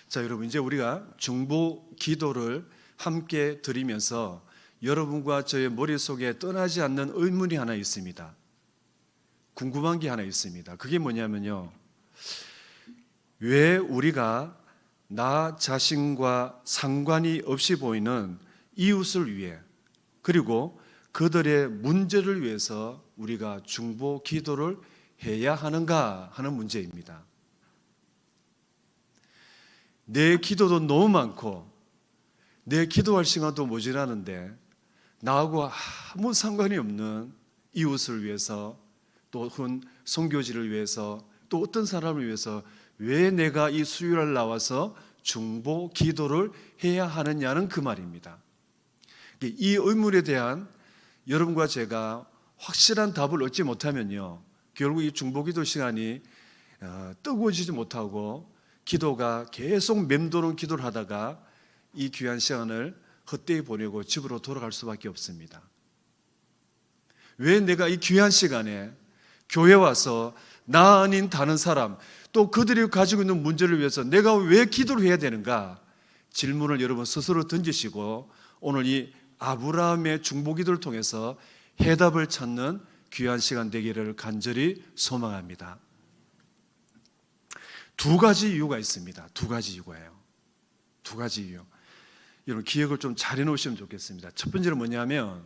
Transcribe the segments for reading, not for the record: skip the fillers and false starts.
자, 여러분, 이제 우리가 중보 기도를 함께 드리면서 여러분과 저의 머릿속에 떠나지 않는 의문이 하나 있습니다. 궁금한 게 하나 있습니다. 그게 뭐냐면요, 왜 우리가 나 자신과 상관이 없이 보이는 이웃을 위해, 그리고 그들의 문제를 위해서 우리가 중보 기도를 해야 하는가 하는 문제입니다. 내 기도도 너무 많고 내 기도할 시간도 모자라는데 나하고 아무 상관이 없는 이웃을 위해서, 또 혹은 선교지를 위해서, 또 어떤 사람을 위해서 왜 내가 이 수요일날 나와서 중보 기도를 해야 하느냐는 그 말입니다. 이 의문에 대한 여러분과 제가 확실한 답을 얻지 못하면요, 결국 이 중보 기도 시간이 뜨거워지지 못하고 기도가 계속 맴도는 기도를 하다가 이 귀한 시간을 헛되이 보내고 집으로 돌아갈 수밖에 없습니다. 왜 내가 이 귀한 시간에 교회 와서 나 아닌 다른 사람, 또 그들이 가지고 있는 문제를 위해서 내가 왜 기도를 해야 되는가? 질문을 여러분 스스로 던지시고 오늘 이 아브라함의 중보 기도를 통해서 해답을 찾는 귀한 시간 되기를 간절히 소망합니다. 두 가지 이유가 있습니다. 두 가지 이유예요. 두 가지 이유. 여러분 기억을 좀 잘 해놓으시면 좋겠습니다. 첫 번째는 뭐냐면,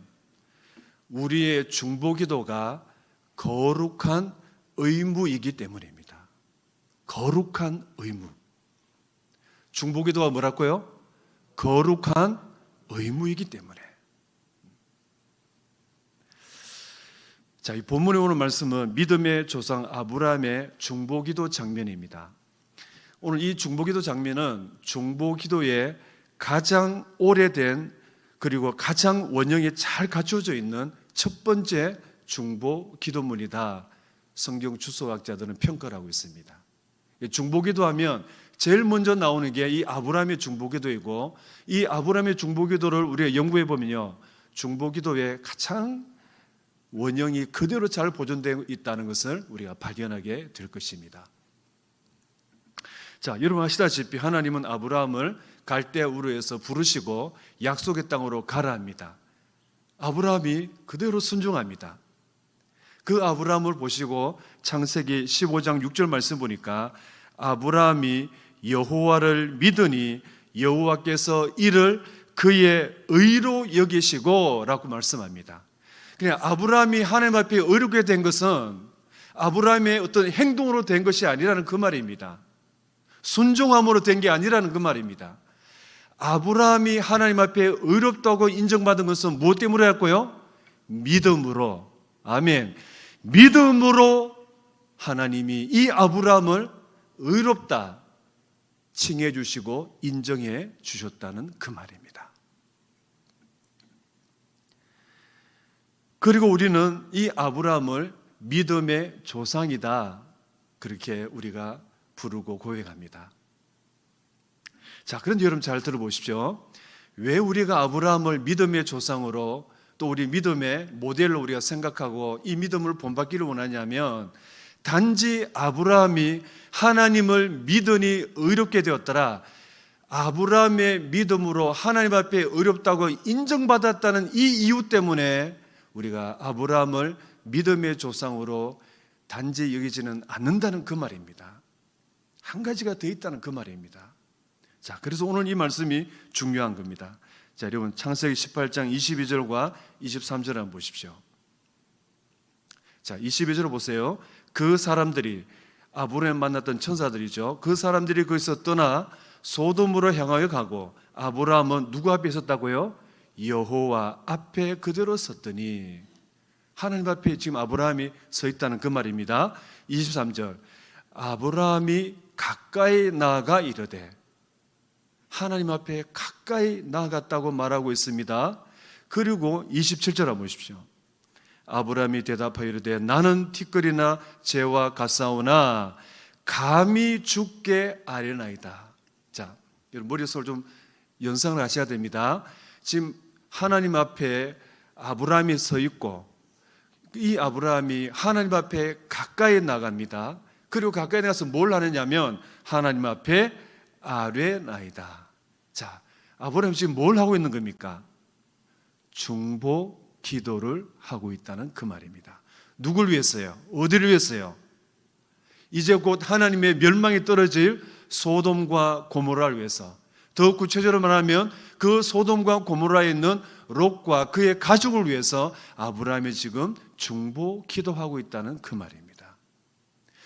우리의 중보 기도가 거룩한 의무이기 때문입니다. 거룩한 의무. 중보 기도가 뭐라고요? 거룩한 의무이기 때문에. 자, 이 본문에 오는 말씀은 믿음의 조상 아브라함의 중보 기도 장면입니다. 오늘 이 중보 기도 장면은 중보 기도의 가장 오래된, 그리고 가장 원형이 잘 갖춰져 있는 첫 번째 중보 기도문이다, 성경 주석학자들은 평가를 하고 있습니다. 중보 기도하면 제일 먼저 나오는 게 이 아브라함의 중보 기도이고, 이 아브라함의 중보 기도를 우리가 연구해 보면요, 중보 기도의 가장 원형이 그대로 잘 보존되어 있다는 것을 우리가 발견하게 될 것입니다. 자, 여러분 아시다시피 하나님은 아브라함을 갈대아 우르에서 부르시고 약속의 땅으로 가라 합니다. 아브라함이 그대로 순종합니다. 그 아브라함을 보시고 창세기 15장 6절 말씀 보니까 아브라함이 여호와를 믿으니 여호와께서 이를 그의 의로 여기시고 라고 말씀합니다. 그냥 아브라함이 하나님 앞에 의롭게 된 것은 아브라함의 어떤 행동으로 된 것이 아니라는 그 말입니다. 순종함으로 된 게 아니라는 그 말입니다. 아브라함이 하나님 앞에 의롭다고 인정받은 것은 무엇 때문에 했고요? 믿음으로. 아멘. 믿음으로 하나님이 이 아브라함을 의롭다 칭해 주시고 인정해 주셨다는 그 말입니다. 그리고 우리는 이 아브라함을 믿음의 조상이다, 그렇게 우리가 부르고 고백합니다. 자, 그런데 여러분 잘 들어보십시오. 왜 우리가 아브라함을 믿음의 조상으로, 또 우리 믿음의 모델로 우리가 생각하고 이 믿음을 본받기를 원하냐면, 단지 아브라함이 하나님을 믿으니 의롭게 되었더라, 아브라함의 믿음으로 하나님 앞에 의롭다고 인정받았다는 이 이유 때문에 우리가 아브라함을 믿음의 조상으로 단지 여기지는 않는다는 그 말입니다. 한 가지가 더 있다는 그 말입니다. 자, 그래서 오늘 이 말씀이 중요한 겁니다. 자, 여러분 창세기 18장 22절과 23절 한번 보십시오. 자, 22절 보세요. 그 사람들이, 아브라함 만났던 천사들이죠, 그 사람들이 거기서 떠나 소돔으로 향하여 가고 아브라함은 누구 앞에 있었다고요? 여호와 앞에 그대로 섰더니, 하나님 앞에 지금 아브라함이 서 있다는 그 말입니다. 23절, 아브라함이 가까이 나아가 이르되, 하나님 앞에 가까이 나아갔다고 말하고 있습니다. 그리고 27절 한번 보십시오. 아브라함이 대답하여 이르되 나는 티끌이나 재와 같사오나 감히 죽게 아뢰나이다. 자, 여러분 머릿속을 좀 연상을 하셔야 됩니다. 지금 하나님 앞에 아브라함이 서 있고, 이 아브라함이 하나님 앞에 가까이 나갑니다. 그리고 가까이 나가서 뭘 하느냐면 하나님 앞에 아뢰나이다. 자, 아브라함이 지금 뭘 하고 있는 겁니까? 중보 기도를 하고 있다는 그 말입니다. 누굴 위해서요? 어디를 위해서요? 이제 곧 하나님의 멸망이 떨어질 소돔과 고모라를 위해서, 더 구체적으로 말하면 그 소돔과 고모라에 있는 롯과 그의 가족을 위해서 아브라함이 지금 중보 기도하고 있다는 그 말입니다.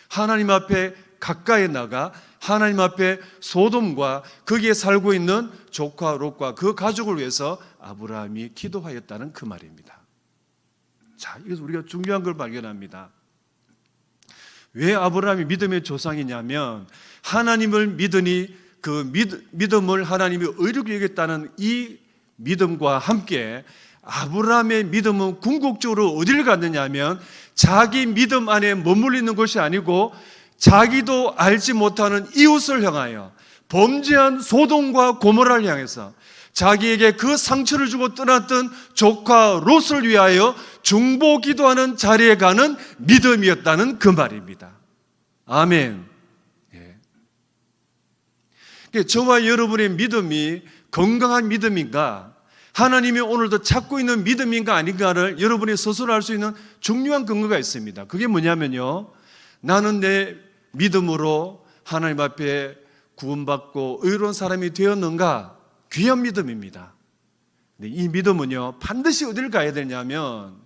하나님 앞에 가까이 나가 하나님 앞에 소돔과 거기에 살고 있는 조카 롯과 그 가족을 위해서 아브라함이 기도하였다는 그 말입니다. 자, 이것은 우리가 중요한 걸 발견합니다. 왜 아브라함이 믿음의 조상이냐면 하나님을 믿으니 그 믿음을 하나님이 의롭게 여겼다는 이 믿음과 함께 아브라함의 믿음은 궁극적으로 어디를 갔느냐 하면 자기 믿음 안에 머물러 있는 것이 아니고 자기도 알지 못하는 이웃을 향하여 범죄한 소돔과 고모라를 향해서 자기에게 그 상처를 주고 떠났던 조카 롯을 위하여 중보 기도하는 자리에 가는 믿음이었다는 그 말입니다. 아멘. 예. 저와 여러분의 믿음이 건강한 믿음인가, 하나님이 오늘도 찾고 있는 믿음인가 아닌가를 여러분이 스스로 알 수 있는 중요한 근거가 있습니다. 그게 뭐냐면요, 나는 내 믿음으로 하나님 앞에 구원받고 의로운 사람이 되었는가? 귀한 믿음입니다. 근데 이 믿음은요, 반드시 어디를 가야 되냐면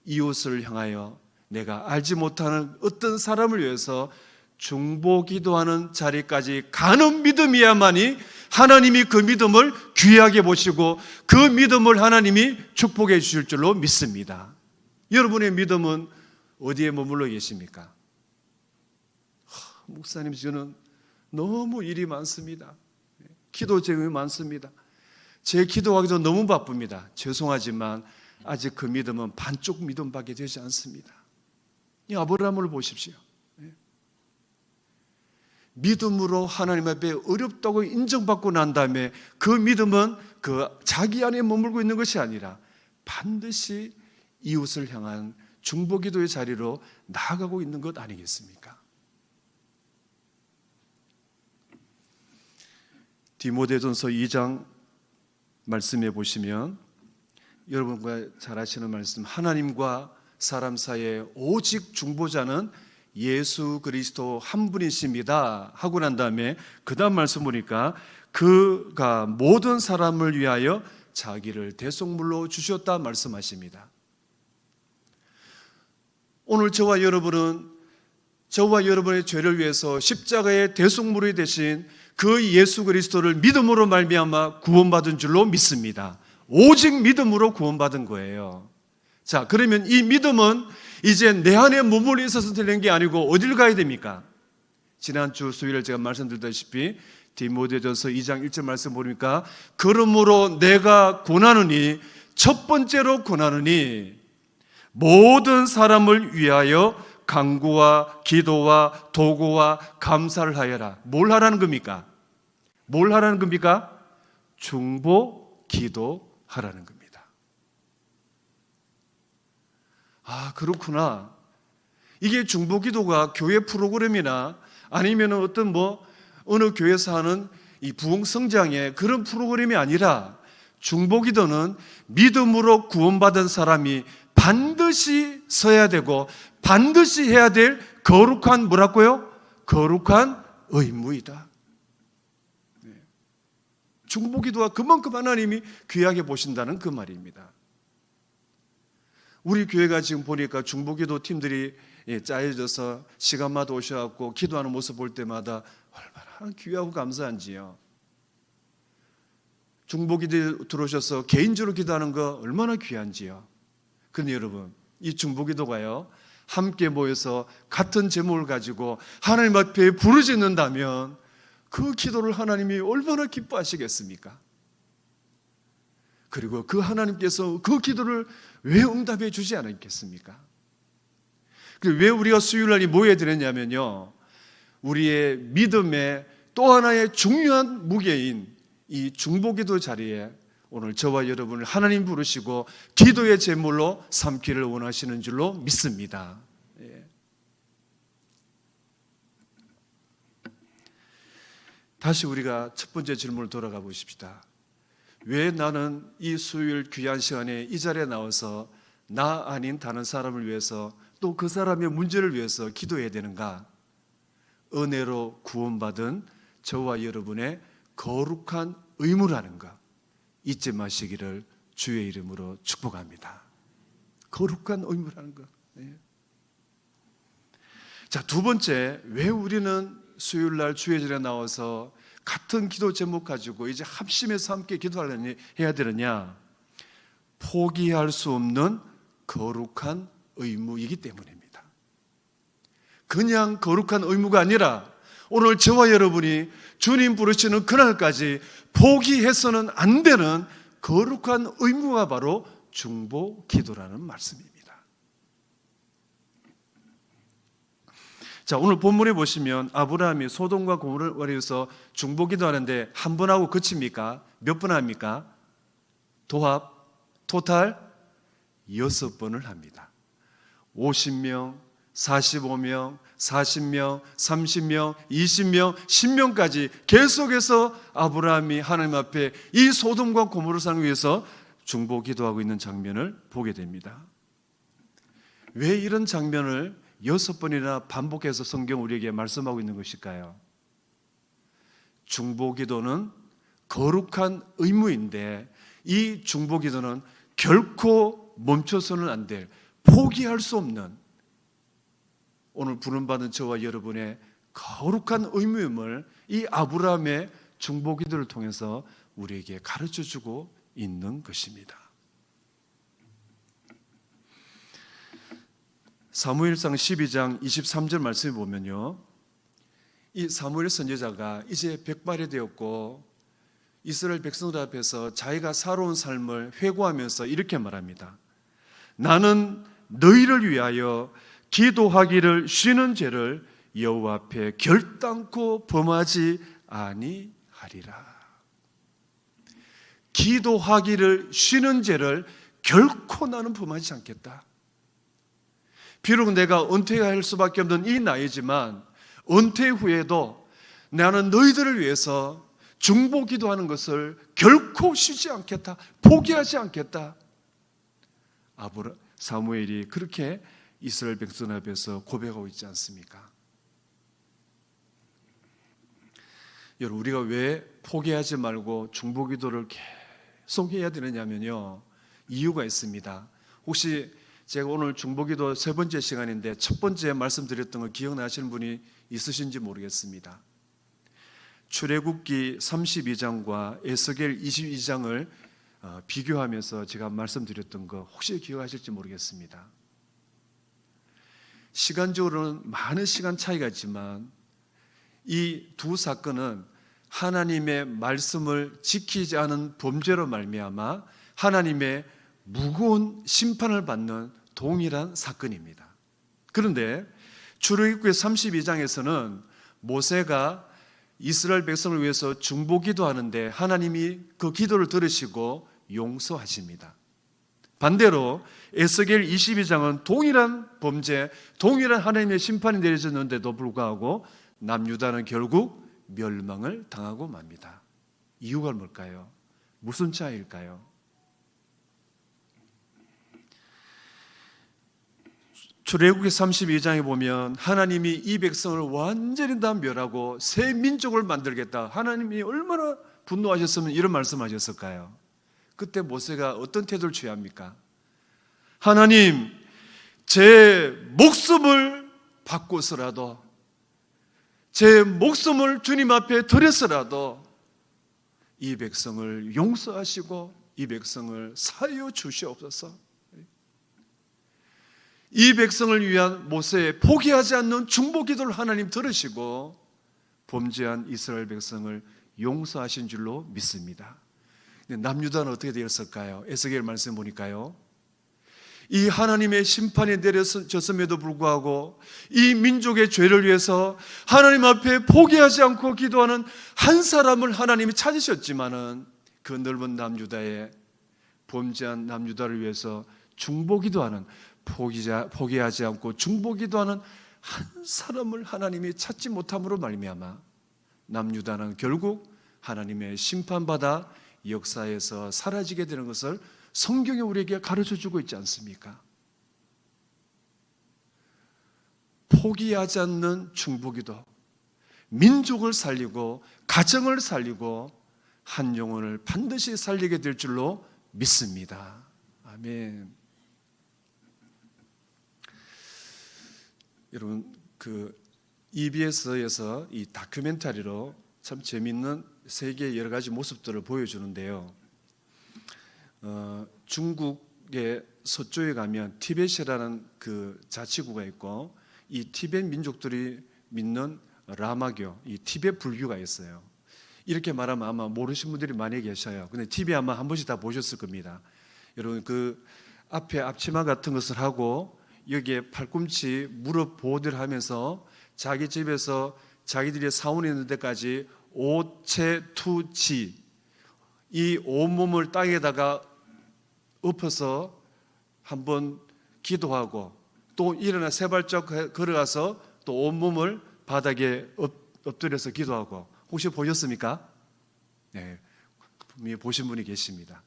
이웃을 향하여 내가 알지 못하는 어떤 사람을 위해서 중보 기도하는 자리까지 가는 믿음이야만이 하나님이 그 믿음을 귀하게 보시고 그 믿음을 하나님이 축복해 주실 줄로 믿습니다. 여러분의 믿음은 어디에 머물러 계십니까? 목사님, 저는 너무 일이 많습니다. 기도 제목이 많습니다. 제 기도하기도 너무 바쁩니다. 죄송하지만 아직 그 믿음은 반쪽 믿음밖에 되지 않습니다. 이 아브라함을 보십시오. 믿음으로 하나님 앞에 어렵다고 인정받고 난 다음에 그 믿음은 그 자기 안에 머물고 있는 것이 아니라 반드시 이웃을 향한 중보기도의 자리로 나아가고 있는 것 아니겠습니까? 디모데전서 2장 말씀해 보시면 여러분과 잘 아시는 말씀, 하나님과 사람 사이에 오직 중보자는 예수 그리스도 한 분이십니다 하고 난 다음에 그 다음 말씀 보니까 그가 모든 사람을 위하여 자기를 대속물로 주셨다 말씀하십니다. 오늘 저와 여러분의 죄를 위해서 십자가의 대속물이 되신 그 예수 그리스도를 믿음으로 말미암아 구원받은 줄로 믿습니다. 오직 믿음으로 구원받은 거예요. 자, 그러면 이 믿음은 이제 내 안에 머물러 있어서 되는 게 아니고 어딜 가야 됩니까? 지난주 수요일에 제가 말씀드렸다시피 디모데전서 2장 1절 말씀 보니까 그러므로 내가 권하노니, 첫 번째로 권하노니 모든 사람을 위하여 간구와 기도와 도구와 감사를 하여라. 뭘 하라는 겁니까? 뭘 하라는 겁니까? 중보 기도하라는 겁니다. 아, 그렇구나. 이게 중보 기도가 교회 프로그램이나 아니면 어떤 어느 교회에서 하는 이 부흥 성장의 그런 프로그램이 아니라 중보 기도는 믿음으로 구원받은 사람이 반드시 서야 되고 반드시 해야 될 거룩한 뭐라고요? 거룩한 의무이다. 중보 기도가 그만큼 하나님이 귀하게 보신다는 그 말입니다. 우리 교회가 지금 보니까 중보기도 팀들이 짜여져서 시간마다 오셔갖고 기도하는 모습 볼 때마다 얼마나 귀하고 감사한지요. 중보기도 들어오셔서 개인적으로 기도하는 거 얼마나 귀한지요. 그런데 여러분, 이 중보기도가요, 함께 모여서 같은 제목을 가지고 하나님 앞에 부르짖는다면 그 기도를 하나님이 얼마나 기뻐하시겠습니까? 그리고 그 하나님께서 그 기도를 왜 응답해 주지 않았겠습니까? 왜 우리가 수요일날이 모여야 되느냐면요, 우리의 믿음의 또 하나의 중요한 무게인 이 중보기도 자리에 오늘 저와 여러분을 하나님 부르시고 기도의 제물로 삼기를 원하시는 줄로 믿습니다. 다시 우리가 첫 번째 질문을 돌아가 보십시다. 왜 나는 이 수요일 귀한 시간에 이 자리에 나와서 나 아닌 다른 사람을 위해서 또 그 사람의 문제를 위해서 기도해야 되는가? 은혜로 구원받은 저와 여러분의 거룩한 의무라는 것 잊지 마시기를 주의 이름으로 축복합니다. 거룩한 의무라는 것. 네. 자, 두 번째, 왜 우리는 수요일 날 주의 자리에 나와서 같은 기도 제목 가지고 이제 합심해서 함께 기도해야 되느냐? 포기할 수 없는 거룩한 의무이기 때문입니다. 그냥 거룩한 의무가 아니라 오늘 저와 여러분이 주님 부르시는 그날까지 포기해서는 안 되는 거룩한 의무가 바로 중보 기도라는 말씀입니다. 자, 오늘 본문에 보시면 아브라함이 소돔과 고모라를 위해서 중보 기도하는데 한 번 하고 그칩니까? 몇 번 합니까? 도합 토탈 6번을 합니다. 50명, 45명, 40명, 30명, 20명, 10명까지 계속해서 아브라함이 하나님 앞에 이 소돔과 고모라 상을 위해서 중보 기도하고 있는 장면을 보게 됩니다. 왜 이런 장면을 6번이나 반복해서 성경 우리에게 말씀하고 있는 것일까요? 중보 기도는 거룩한 의무인데 이 중보 기도는 결코 멈춰서는 안 될, 포기할 수 없는 오늘 부름받은 저와 여러분의 거룩한 의무임을 이 아브라함의 중보 기도를 통해서 우리에게 가르쳐주고 있는 것입니다. 사무엘상 12장 23절 말씀을 보면요, 이 사무엘 선지자가 이제 백발이 되었고 이스라엘 백성들 앞에서 자기가 살아온 삶을 회고하면서 이렇게 말합니다. 나는 너희를 위하여 기도하기를 쉬는 죄를 여호와 앞에 결단코 범하지 아니하리라. 기도하기를 쉬는 죄를 결코 나는 범하지 않겠다. 비록 내가 은퇴할 수밖에 없는 이 나이지만 은퇴 후에도 나는 너희들을 위해서 중보 기도하는 것을 결코 쉬지 않겠다. 포기하지 않겠다. 사무엘이 그렇게 이스라엘 백성 앞에서 고백하고 있지 않습니까? 여러분, 우리가 왜 포기하지 말고 중보 기도를 계속 해야 되느냐면요, 이유가 있습니다. 혹시 제가 오늘 중보기도 세 번째 시간인데 첫 번째 말씀드렸던 거 기억나시는 분이 있으신지 모르겠습니다. 출애굽기 32장과 에스겔 22장을 비교하면서 제가 말씀드렸던 거 혹시 기억하실지 모르겠습니다. 시간적으로는 많은 시간 차이가 있지만 이 두 사건은 하나님의 말씀을 지키지 않은 범죄로 말미암아 하나님의 무거운 심판을 받는 동일한 사건입니다. 그런데 출애굽기 32장에서는 모세가 이스라엘 백성을 위해서 중보 기도하는데 하나님이 그 기도를 들으시고 용서하십니다. 반대로 에스겔 22장은 동일한 범죄, 동일한 하나님의 심판이 내려졌는데도 불구하고 남유다는 결국 멸망을 당하고 맙니다. 이유가 뭘까요? 무슨 차이일까요? 출애굽기 32장에 보면 하나님이 이 백성을 완전히 다 멸하고 새 민족을 만들겠다. 하나님이 얼마나 분노하셨으면 이런 말씀하셨을까요? 그때 모세가 어떤 태도를 취합니까? 하나님, 제 목숨을 바꿔서라도, 제 목숨을 주님 앞에 드려서라도 이 백성을 용서하시고 이 백성을 사하여 주시옵소서. 이 백성을 위한 모세의 포기하지 않는 중보 기도를 하나님 들으시고 범죄한 이스라엘 백성을 용서하신 줄로 믿습니다. 남유다는 어떻게 되었을까요? 에스겔 말씀 보니까요, 이 하나님의 심판이 내려졌음에도 불구하고 이 민족의 죄를 위해서 하나님 앞에 포기하지 않고 기도하는 한 사람을 하나님이 찾으셨지만은 그 넓은 남유다에 범죄한 남유다를 위해서 중보 기도하는, 포기하지 않고 중보 기도하는 한 사람을 하나님이 찾지 못함으로 말미암아 남유다는 결국 하나님의 심판받아 역사에서 사라지게 되는 것을 성경이 우리에게 가르쳐주고 있지 않습니까? 포기하지 않는 중보기도, 민족을 살리고 가정을 살리고 한 영혼을 반드시 살리게 될 줄로 믿습니다. 아멘. 여러분, EBS에서 이 다큐멘터리로 참 재미있는 세계의 여러 가지 모습들을 보여주는데요. 중국의 서쪽에 가면 티벳이라는 그 자치구가 있고, 이 티벳 민족들이 믿는 라마교, 이 티벳 불교가 있어요. 이렇게 말하면 아마 모르시는 분들이 많이 계셔요. 근데 TV 아마 한 번씩 다 보셨을 겁니다. 여러분, 그 앞에 앞치마 같은 것을 하고 여기에 팔꿈치, 무릎 보호대를 하면서 자기 집에서 자기들이 사원에 있는 데까지 오체투지, 이 온몸을 땅에다가 엎어서 한번 기도하고 또 일어나 세 발짝 걸어가서 또 온몸을 바닥에 엎드려서 기도하고, 혹시 보셨습니까? 네, 분명히 보신 분이 계십니다.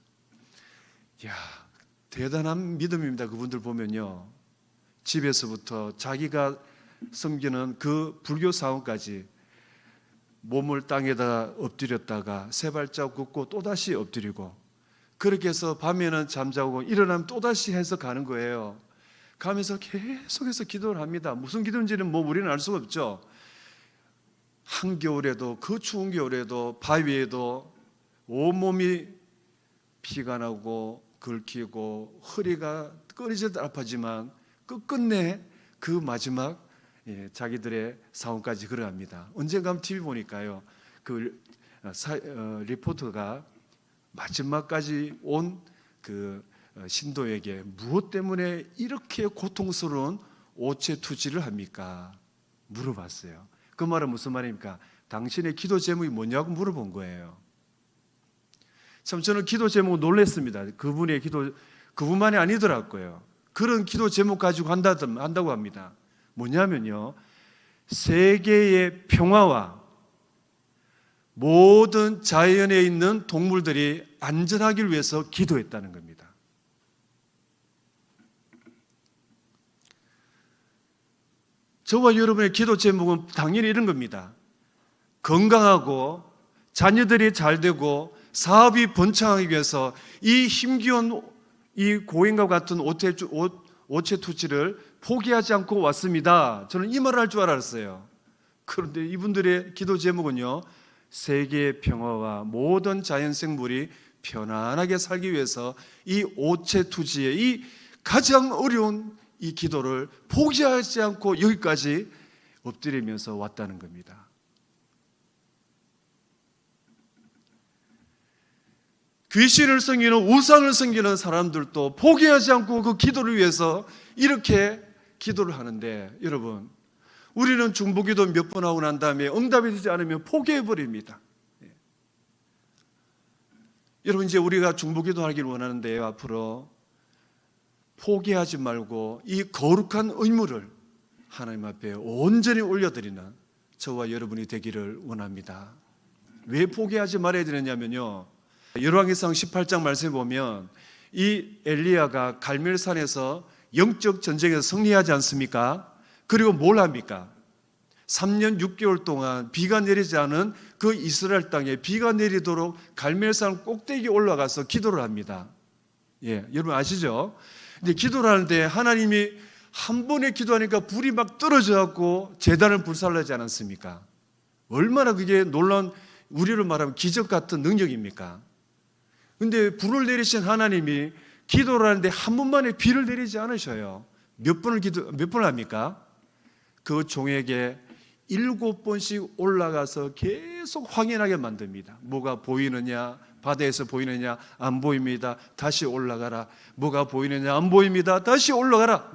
이야, 대단한 믿음입니다. 그분들 보면요, 집에서부터 자기가 섬기는 그 불교 사원까지 몸을 땅에다 엎드렸다가 세 발짝 굽고 또다시 엎드리고, 그렇게 해서 밤에는 잠자고 일어나면 또다시 해서 가는 거예요. 가면서 계속해서 기도를 합니다. 무슨 기도인지는 우리는 알 수가 없죠. 한겨울에도, 그 추운 겨울에도 바위에도 온몸이 피가 나고 긁히고 허리가 끊이질 아파지만 끝끝내 그 마지막 자기들의 사원까지 걸어갑니다. 언젠가 TV 보니까요, 리포터가 마지막까지 온 그 신도에게 무엇 때문에 이렇게 고통스러운 오체투지를 합니까? 물어봤어요. 그 말은 무슨 말입니까? 당신의 기도 제목이 뭐냐고 물어본 거예요. 참 저는 기도 제목 놀랐습니다. 그분의 기도, 그분만이 아니더라고요. 그런 기도 제목 가지고 한다고 합니다. 뭐냐면요, 세계의 평화와 모든 자연에 있는 동물들이 안전하길 위해서 기도했다는 겁니다. 저와 여러분의 기도 제목은 당연히 이런 겁니다. 건강하고 자녀들이 잘 되고 사업이 번창하기 위해서 이 힘겨운 이 고인과 같은 오체투지를 포기하지 않고 왔습니다. 저는 이 말을 할 줄 알았어요. 그런데 이분들의 기도 제목은요, 세계의 평화와 모든 자연생물이 편안하게 살기 위해서 이 오체투지의 이 가장 어려운 이 기도를 포기하지 않고 여기까지 엎드리면서 왔다는 겁니다. 귀신을 섬기는, 우상을 섬기는 사람들도 포기하지 않고 그 기도를 위해서 이렇게 기도를 하는데, 여러분, 우리는 중보기도 몇 번 하고 난 다음에 응답이 되지 않으면 포기해버립니다. 여러분, 이제 우리가 중보기도 하길 원하는데요, 앞으로 포기하지 말고 이 거룩한 의무를 하나님 앞에 온전히 올려드리는 저와 여러분이 되기를 원합니다. 왜 포기하지 말아야 되느냐면요, 열왕기상 18장 말씀에 보면 이 엘리야가 갈멜산에서 영적 전쟁에서 승리하지 않습니까? 그리고 뭘 합니까? 3년 6개월 동안 비가 내리지 않은 그 이스라엘 땅에 비가 내리도록 갈멜산 꼭대기에 올라가서 기도를 합니다. 여러분 아시죠? 근데 기도를 하는데 하나님이 한 번에 기도하니까 불이 막 떨어져 갖고 제단을 불살라지 않았습니까? 얼마나 그게 놀라운, 우리를 말하면 기적 같은 능력입니까? 근데 불을 내리신 하나님이 기도를 하는데 한 번만에 비를 내리지 않으셔요. 몇 번을 합니까? 그 종에게 7번씩 올라가서 계속 확인하게 만듭니다. 뭐가 보이느냐, 바다에서 보이느냐, 안 보입니다. 다시 올라가라. 뭐가 보이느냐, 안 보입니다. 다시 올라가라.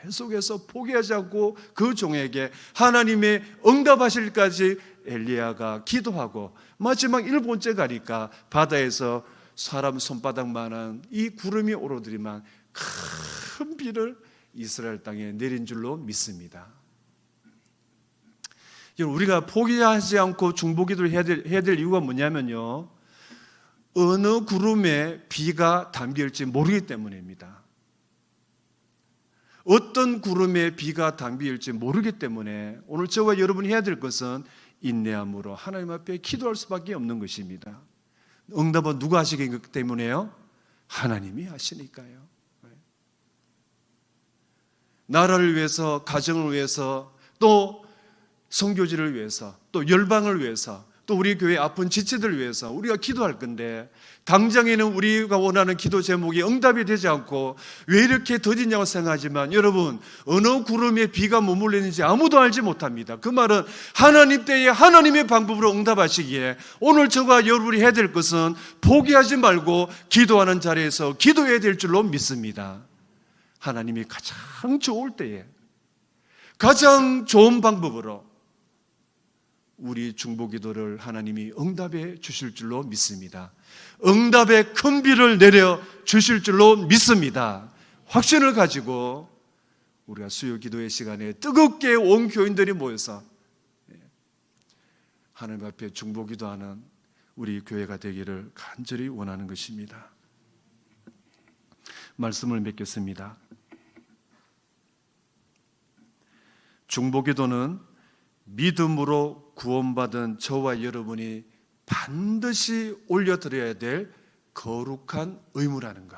계속해서 포기하지 않고 그 종에게 하나님의 응답하실까지 엘리야가 기도하고, 마지막 7번째 가니까 바다에서 사람 손바닥만한 이 구름이 오르더니만 큰 비를 이스라엘 땅에 내린 줄로 믿습니다. 우리가 포기하지 않고 중보기도를 해야 될 이유가 뭐냐면요, 어느 구름에 비가 담길지 모르기 때문입니다. 어떤 구름에 비가 담길지 모르기 때문에 오늘 저와 여러분이 해야 될 것은 인내함으로 하나님 앞에 기도할 수밖에 없는 것입니다. 응답은 누가 하시기 때문에요? 하나님이 하시니까요. 나라를 위해서, 가정을 위해서, 또 선교지를 위해서, 또 열방을 위해서, 또 우리 교회 아픈 지체들을 위해서 우리가 기도할 건데, 당장에는 우리가 원하는 기도 제목이 응답이 되지 않고 왜 이렇게 더디냐고 생각하지만, 여러분, 어느 구름에 비가 머물리는지 아무도 알지 못합니다. 그 말은 하나님 때에 하나님의 방법으로 응답하시기에 오늘 저와 여러분이 해야 될 것은 포기하지 말고 기도하는 자리에서 기도해야 될 줄로 믿습니다. 하나님이 가장 좋을 때에 가장 좋은 방법으로 우리 중보기도를 하나님이 응답해 주실 줄로 믿습니다. 응답의 큰 비를 내려 주실 줄로 믿습니다. 확신을 가지고 우리가 수요 기도의 시간에 뜨겁게 온 교인들이 모여서 하나님 앞에 중보기도하는 우리 교회가 되기를 간절히 원하는 것입니다. 말씀을 맺겠습니다. 중보기도는 믿음으로 구원받은 저와 여러분이 반드시 올려드려야 될 거룩한 의무라는 것.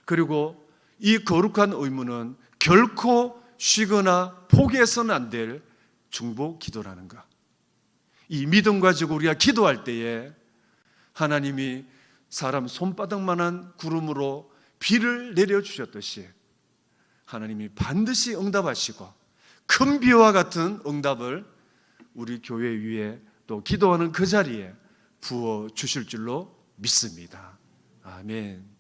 그리고 이 거룩한 의무는 결코 쉬거나 포기해서는 안 될 중보기도라는 것. 이 믿음 가지고 우리가 기도할 때에 하나님이 사람 손바닥만한 구름으로 비를 내려주셨듯이 하나님이 반드시 응답하시고 큰 비와 같은 응답을 우리 교회 위에 또 기도하는 그 자리에 부어 주실 줄로 믿습니다. 아멘.